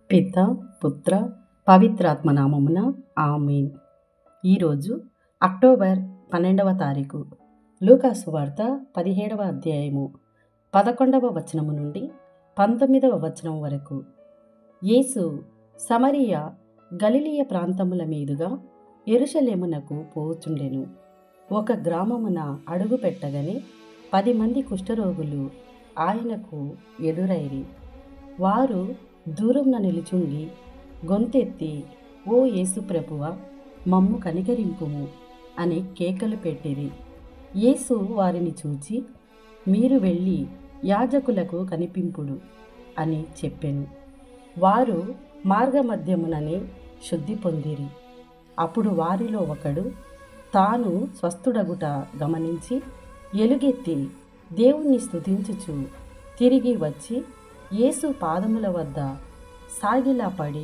పిత, పుత్ర, పవిత్రాత్మ నామమున ఆమేన్. ఈరోజు అక్టోబర్ 12వ తారీఖు. లూకా సువార్త 17వ అధ్యాయము 11వ వచనము నుండి 19వ వచనం వరకు. యేసు సమరియా గలిలయ ప్రాంతముల మీదుగా యెరూషలేమునకు పోవుచుండెను. ఒక గ్రామమున అడుగు పెట్టగానే 10 మంది కుష్ఠరోగులు ఆయనకు ఎదురైరి. వారు దూరంన నిలుచుండి గొంతెత్తి, ఓ యేసు ప్రభువా, మమ్ము కనికరింపుము అని కేకలు పెట్టిరి. యేసు వారిని చూచి, మీరు వెళ్ళి యాజకులకు కనిపింపుడు అని చెప్పెను. వారు మార్గమధ్యముననే శుద్ధి పొందిరి. అప్పుడు వారిలో ఒకడు తాను స్వస్థుడగుట గమనించి ఎలుగెత్తి దేవుణ్ణి స్తుతించుచు తిరిగి వచ్చి యేసు పాదముల వద్ద సాగిలపడి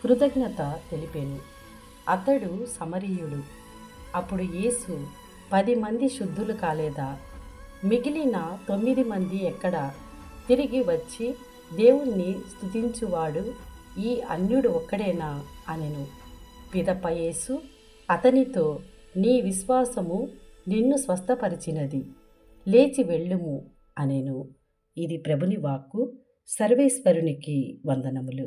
కృతజ్ఞత తెలిపెను. అతడు సమరీయుడు. అప్పుడు యేసు, 10 మంది శుద్ధులు కాలేదా? మిగిలిన 9 మంది ఎక్కడ? తిరిగి వచ్చి దేవుణ్ణి స్తుతించువాడు ఈ అన్యుడు ఒక్కడేనా అనెను. పిదప యేసు అతనితో, నీ విశ్వాసము నిన్ను స్వస్థపరిచినది, లేచి వెళ్ళుము అనెను. ఇది ప్రభుని వాక్కు. సర్వేశ్వరునికి వందనములు.